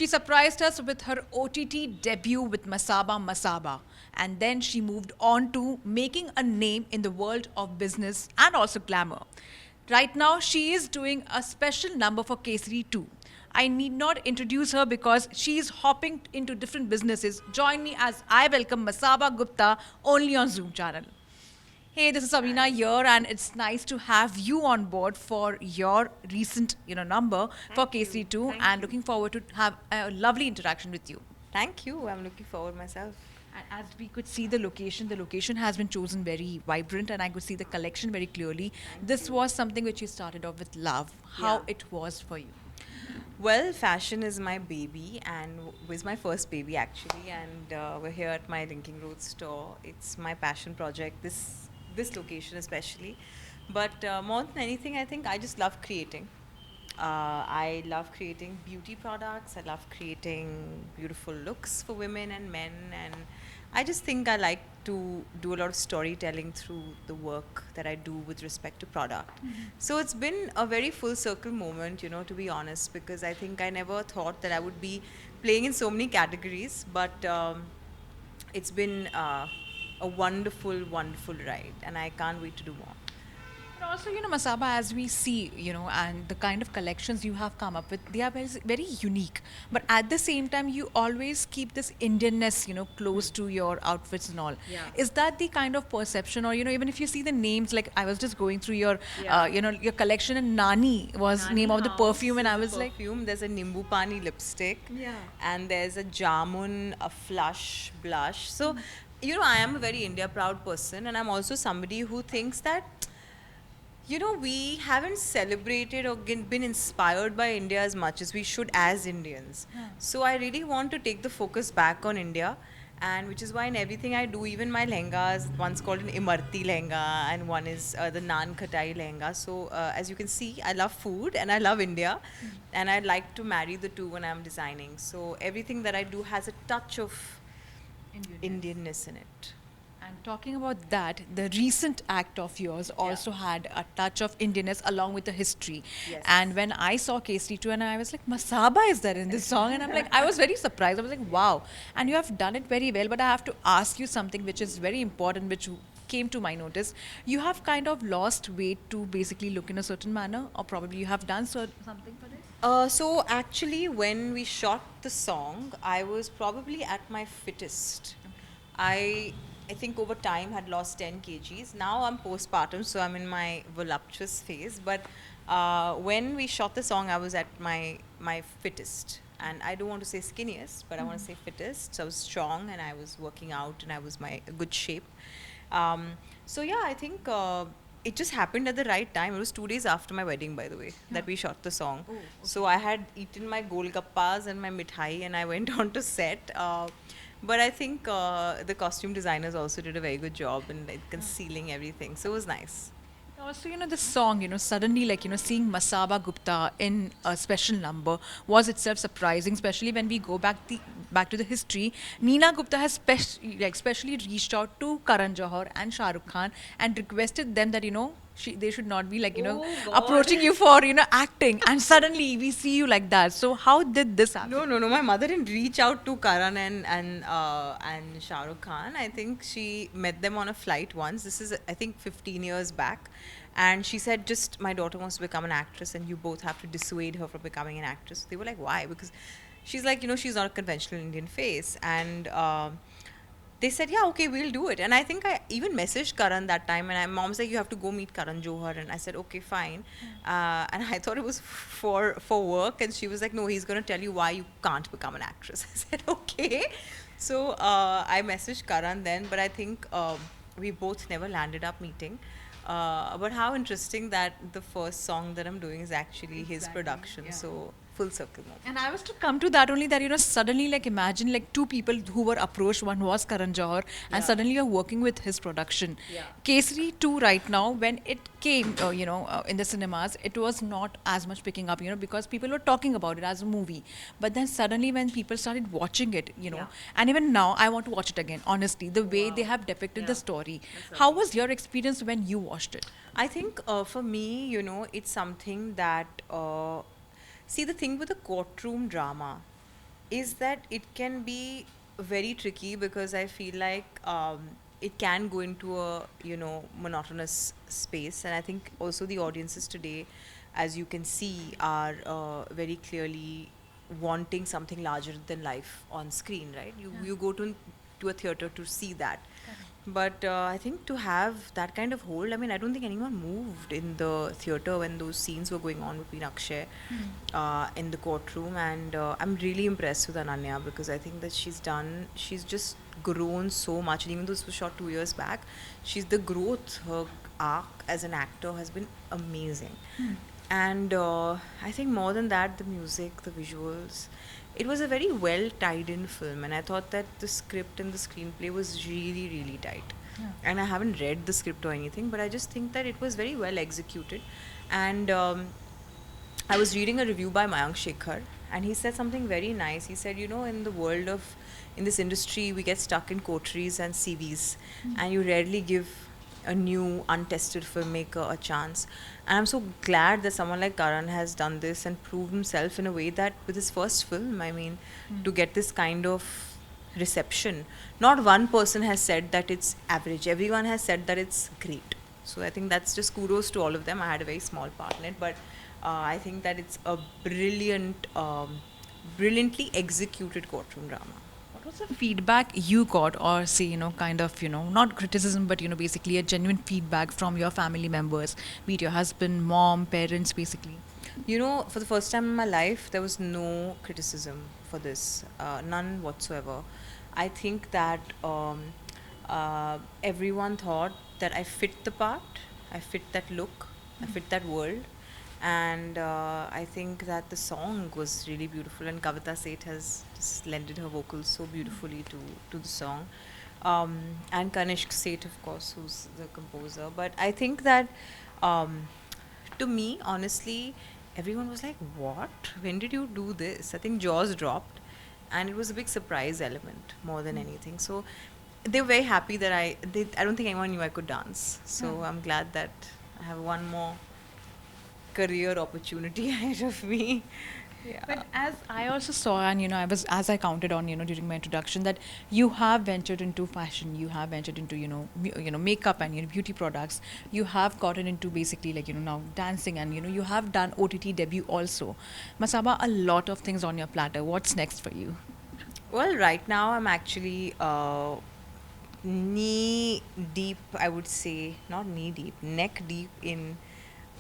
She surprised us with her OTT debut with Masaba Masaba, and then she moved on to making a name in the world of business and also glamour. Right now, she is doing a special number for Kesari too. I need not introduce her because she is hopping into different businesses. Join me as I welcome Masaba Gupta only on Zoom channel. Hey, this is Samina here, and it's nice to have you on board for your recent, number for KC2, and looking forward to have a lovely interaction with you. Thank you. I'm looking forward myself. And as we could see the location has been chosen very vibrant, and I could see the collection very clearly. This was something which you started off with love. How Yeah. it was for you? Well, fashion is my baby and was my first baby actually. And we're here at my Linking Road store. It's my passion project. This location especially, but more than anything, I think I just love creating. I love creating beauty products. I love creating beautiful looks for women and men, and I just think I like to do a lot of storytelling through the work that I do with respect to product. So it's been a very full circle moment, to be honest, because I think I never thought that I would be playing in so many categories, but it's been a wonderful, wonderful ride, and I can't wait to do more. And also, Masaba, as we see, and the kind of collections you have come up with, they are very, very unique. But at the same time, you always keep this Indianness, close to your outfits and all. Yeah. Is that the kind of perception, or even if you see the names, like I was just going through your, Yeah. your collection, and Nani was Nani name of the House perfume, and I is a was like, perfume. There's a Nimbu Pani lipstick. Yeah. And there's a Jamun, a flush blush. So, I am a very India proud person, and I'm also somebody who thinks that, we haven't celebrated or been inspired by India as much as we should as Indians. So I really want to take the focus back on India, and which is why in everything I do, even my lehengas, one's called an Imarti lehenga, and one is the Naan Khatai lehenga. So as you can see, I love food and I love India, and I like to marry the two when I'm designing. So everything that I do has a touch of Indianness in it. And talking about that, the recent act of yours also had a touch of Indianness along with the history. Yes. And when I saw KC2, and I was like, Masaba is there in this song? And I'm like, I was very surprised. I was like, wow. And you have done it very well. But I have to ask you something which is very important, which came to my notice. You have kind of lost weight to basically look in a certain manner, or probably you have done something for it? So actually, when we shot the song, I was probably at my fittest. I think over time had lost 10 kgs. Now I'm postpartum, so I'm in my voluptuous phase. But when we shot the song, I was at my fittest. And I don't want to say skinniest, but I want to say fittest. So I was strong, and I was working out, and I was my good shape. So yeah, I think it just happened at the right time. It was 2 days after my wedding, by the way, that we shot the song. Oh, okay. So I had eaten my golgappas and my mithai, and I went on to set. But I think the costume designers also did a very good job in like concealing everything. So it was nice. Also, the song, suddenly, like, seeing Masaba Gupta in a special number was itself surprising, especially when we go back to the history. Neena Gupta has specially reached out to Karan Johar and Shah Rukh Khan and requested them that, they should not be like, Oh, God. approaching you for, acting. And suddenly we see you like that. So how did this happen? No. My mother didn't reach out to Karan and Shah Rukh Khan. I think she met them on a flight once. This is, I think, 15 years back. And she said, just my daughter wants to become an actress, and you both have to dissuade her from becoming an actress. They were like, why? Because she's like, she's not a conventional Indian face. And they said, yeah, okay, we'll do it. And I think I even messaged Karan that time, and my mom said, you have to go meet Karan Johar. And I said, okay, fine. And I thought it was for work, and she was like, no, he's going to tell you why you can't become an actress. I said, okay. So I messaged Karan then, but I think we both never landed up meeting. But how interesting that the first song that I'm doing is actually his production. So full circle moment. And I was to come to that only that, suddenly, like, imagine like two people who were approached. One was Karan Johar, and suddenly you're working with his production. Yeah. Kesari 2 right now, when it came, in the cinemas, it was not as much picking up, because people were talking about it as a movie. But then suddenly when people started watching it, and even now I want to watch it again, honestly, the way they have depicted the story. How was your experience when you watched it? I think for me, it's something that, see, the thing with the courtroom drama is that it can be very tricky because I feel like it can go into a monotonous space, and I think also the audiences today, as you can see, are very clearly wanting something larger than life on screen, right? You go to a theater to see that. But I think to have that kind of hold, I mean, I don't think anyone moved in the theater when those scenes were going on between Akshay in the courtroom. And I'm really impressed with Ananya because I think that she's just grown so much. And even though this was shot 2 years back, the growth, her arc as an actor has been amazing. And I think more than that, the music, the visuals, it was a very well tied in film, and I thought that the script and the screenplay was really, really tight. And I haven't read the script or anything, but I just think that it was very well executed. And I was reading a review by Mayank Shekhar, and he said something very nice. He said, in this industry, we get stuck in coteries and CVs, and you rarely give a new, untested filmmaker a chance. And I'm so glad that someone like Karan has done this and proved himself in a way that with his first film, I mean, to get this kind of reception, not one person has said that it's average. Everyone has said that it's great. So I think that's just kudos to all of them. I had a very small part in it, but I think that it's a brilliantly executed courtroom drama. What was the feedback you got, or say, kind of, not criticism, but, basically a genuine feedback from your family members, be it your husband, mom, parents, basically? For the first time in my life, there was no criticism for this, none whatsoever. I think that everyone thought that I fit the part, I fit that look, I fit that world. And I think that the song was really beautiful, and Kavita Seth has just lended her vocals so beautifully to the song. And Kanishk Seth, of course, who's the composer. But I think that to me, honestly, everyone was like, "What? When did you do this?" I think jaws dropped, and it was a big surprise element more than anything. So they were very happy that I don't think anyone knew I could dance. So I'm glad that I have one more career opportunity ahead of me. Yeah. But as I also saw, and as I counted on, during my introduction, that you have ventured into fashion, you have ventured into, makeup and beauty products. You have gotten into basically like now dancing, and you have done OTT debut also. Masaba, a lot of things on your platter. What's next for you? Well, right now I'm actually knee deep, I would say, not knee deep, neck deep in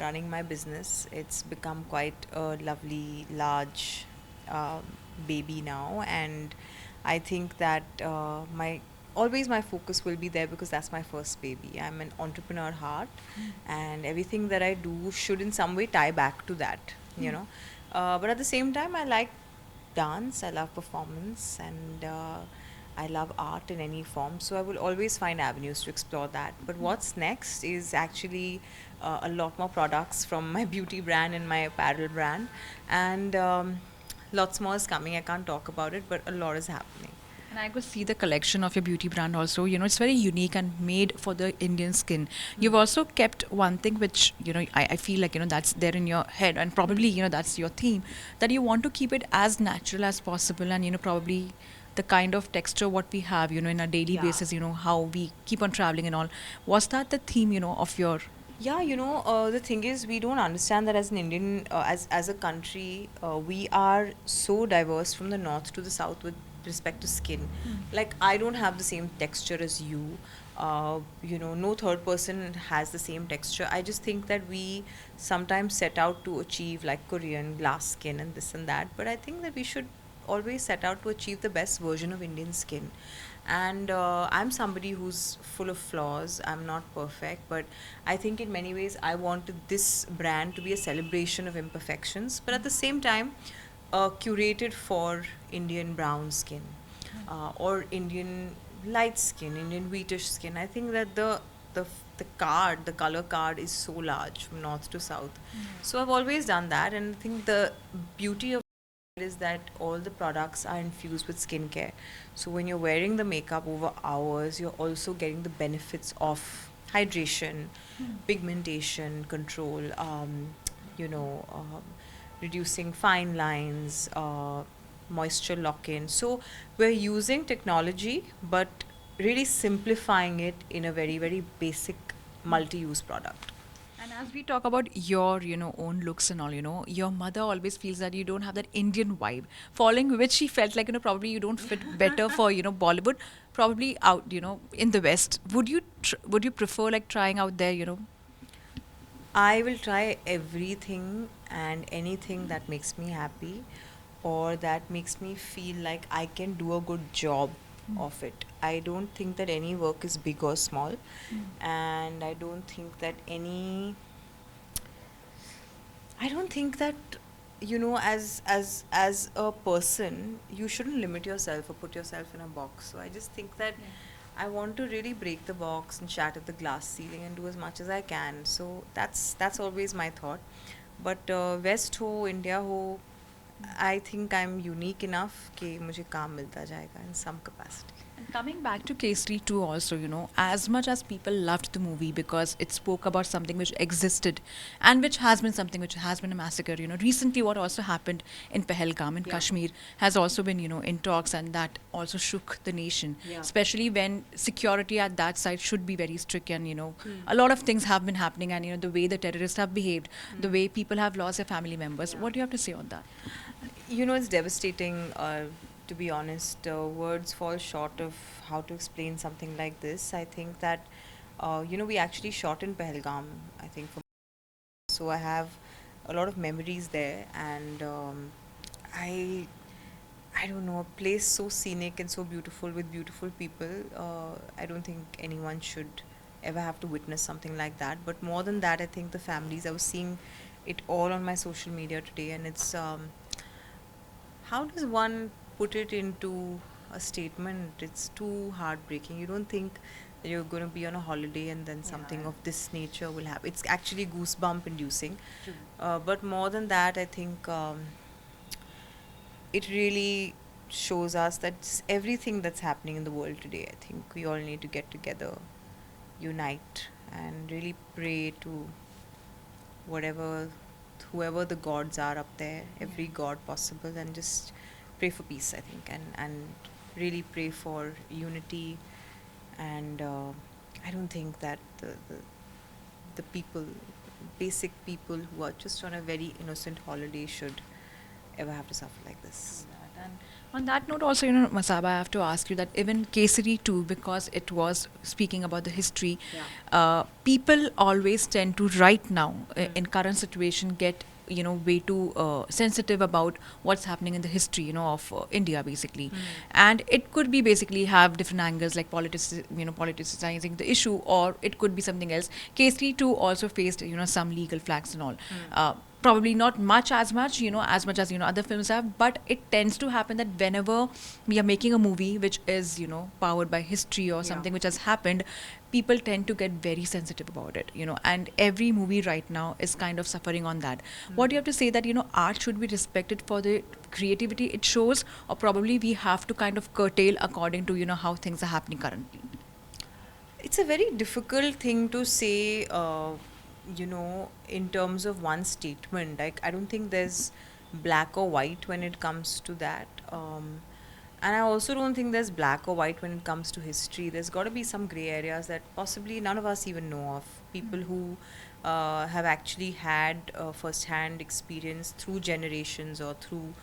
running my business. It's become quite a lovely, large um baby now, and I think that my focus will be there because that's my first baby. I'm an entrepreneur at heart, and everything that I do should in some way tie back to that, But at the same time, I like dance, I love performance, and I love art in any form. So I will always find avenues to explore that. But what's next is actually a lot more products from my beauty brand and my apparel brand, and lots more is coming. I can't talk about it, but a lot is happening. And I could see the collection of your beauty brand also. It's very unique and made for the Indian skin. You've also kept one thing which, I feel like, that's there in your head, and probably, that's your theme, that you want to keep it as natural as possible, and, probably the kind of texture what we have, in a daily Yeah. basis, how we keep on traveling and all. Was that the theme, of your... Yeah, the thing is, we don't understand that as an Indian, as a country, we are so diverse from the north to the south with respect to skin. Like, I don't have the same texture as you. No third person has the same texture. I just think that we sometimes set out to achieve like Korean glass skin and this and that. But I think that we should always set out to achieve the best version of Indian skin. And I'm somebody who's full of flaws. I'm not perfect, but I think in many ways I wanted this brand to be a celebration of imperfections, but at the same time, curated for Indian brown skin, or Indian light skin, Indian wheatish skin. I think that the color card is so large from north to south. So I've always done that, and I think the beauty of is that all the products are infused with skincare. So when you're wearing the makeup over hours, you're also getting the benefits of hydration, pigmentation control, you know, reducing fine lines, moisture lock-in. So we're using technology, but really simplifying it in a very, very basic multi-use product. And as we talk about your, own looks and all, your mother always feels that you don't have that Indian vibe, following which she felt like, probably you don't fit better for, Bollywood, probably out, in the West. Would you prefer like trying out there, I will try everything and anything that makes me happy or that makes me feel like I can do a good job of it. I don't think that any work is big or small, and I don't think that as a person you shouldn't limit yourself or put yourself in a box. So I just think that I want to really break the box and shatter the glass ceiling and do as much as I can. So that's always my thought. But West ho, India ho, I think I'm unique enough कि मुझे काम मिलता जाएगा in some capacity. And coming back to Kesari 2 also, as much as people loved the movie because it spoke about something which existed and which has been something which has been a massacre, recently what also happened in Pahalgam in Kashmir has also been, in talks, and that also shook the nation, especially when security at that side should be very strict, and, a lot of things have been happening, and, the way the terrorists have behaved, the way people have lost their family members. What do you have to say on that? It's devastating. To be honest, words fall short of how to explain something like this. I think that, we actually shot in Pahalgam, I think. So I have a lot of memories there, and I, I don't know, a place so scenic and so beautiful with beautiful people. I don't think anyone should ever have to witness something like that. But more than that, I think the families, I was seeing it all on my social media today, and it's how does one put it into a statement? It's too heartbreaking. You don't think that you're going to be on a holiday and then something of this nature will happen. It's actually goosebump inducing. But more than that, I think it really shows us that everything that's happening in the world today, I think we all need to get together, unite, and really pray to whatever, whoever the gods are up there, every god possible, and just pray for peace, I think, and really pray for unity. And I don't think that the people, basic people who are just on a very innocent holiday should ever have to suffer like this. And on that note, also, Masaba, I have to ask you that even Kesari too, because it was speaking about the history, people always tend to right now, in current situation, get way too sensitive about what's happening in the history, of India, basically. And it could be basically have different angles, like politicizing the issue, or it could be something else. Kesari too also faced, some legal flags and all. Probably not as much as other films have, but it tends to happen that whenever we are making a movie which is powered by history or something which has happened, people tend to get very sensitive about it, and every movie right now is kind of suffering on that. What do you have to say that art should be respected for the creativity it shows, or probably we have to kind of curtail according to how things are happening currently? It's a very difficult thing to say, in terms of one statement. Like, I don't think there's black or white when it comes to that. And I also don't think there's black or white when it comes to history. There's got to be some gray areas that possibly none of us even know of. People who have actually had first-hand experience through generations or through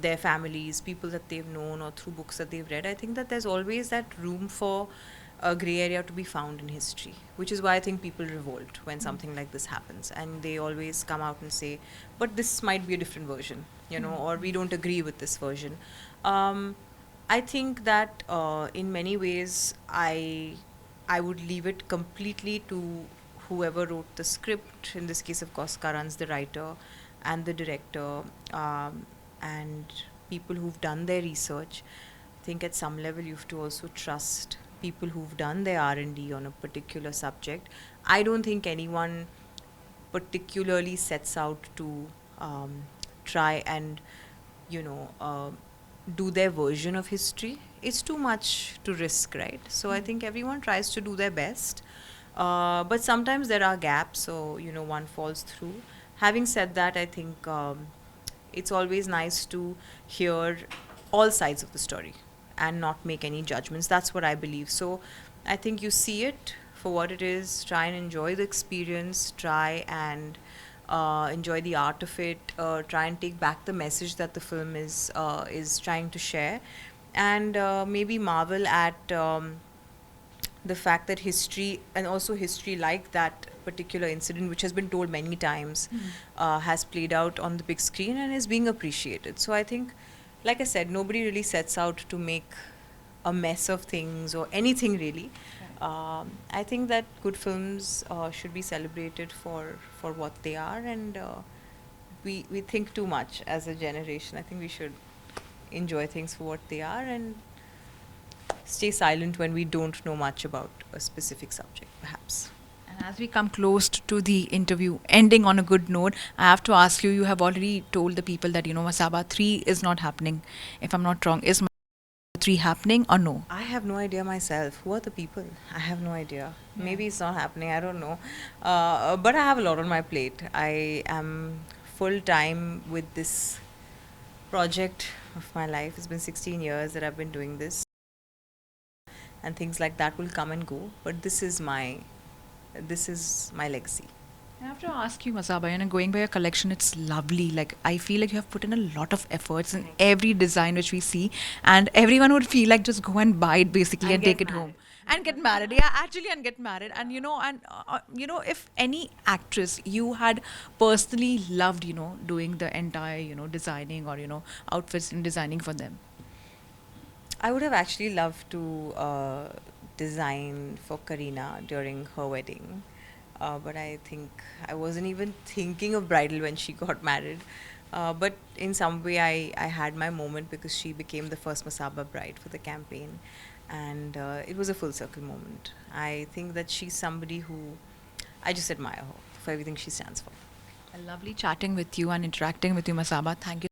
their families, people that they've known, or through books that they've read. I think that there's always that room for a gray area to be found in history, which is why I think people revolt when something like this happens, and they always come out and say, but this might be a different version, or we don't agree with this version. I think that in many ways I would leave it completely to whoever wrote the script. In this case, of course, Karan's the writer and the director, and people who've done their research. I think at some level you have to also trust people who've done their R&D on a particular subject. I don't think anyone particularly sets out to try and do their version of history. It's too much to risk, right? So I think everyone tries to do their best, but sometimes there are gaps, so one falls through. Having said that, I think it's always nice to hear all sides of the story and not make any judgments. That's what I believe. So I think you see it for what it is, try and enjoy the experience, try and enjoy the art of it, try and take back the message that the film is trying to share, and maybe marvel at the fact that history, and also history like that particular incident, which has been told many times, has played out on the big screen and is being appreciated. So I think, like I said, nobody really sets out to make a mess of things or anything really. I think that good films should be celebrated for what they are, and we think too much as a generation. I think we should enjoy things for what they are and stay silent when we don't know much about a specific subject, perhaps. And as we come close to the interview, ending on a good note, I have to ask you, you have already told the people that, Masaba 3 is not happening. If I'm not wrong, is Masaba 3 happening or no? I have no idea myself. Who are the people? I have no idea. Yeah. Maybe it's not happening. I don't know. But I have a lot on my plate. I am full time with this project of my life. It's been 16 years that I've been doing this, and things like that will come and go. But this is my legacy. I have to ask you, Masaba, going by your collection, it's lovely. Like, I feel like you have put in a lot of efforts in every design which we see, and everyone would feel like just go and buy it basically and get take it home. married. And get married, yeah, actually, and get married. And if any actress you had personally loved, doing the entire, designing or, outfits and designing for them. I would have actually loved to design for Kareena during her wedding. But I think I wasn't even thinking of bridal when she got married. But in some way, I had my moment because she became the first Masaba bride for the campaign. And it was a full circle moment. I think that she's somebody who I just admire her for everything she stands for. Lovely chatting with you and interacting with you, Masaba. Thank you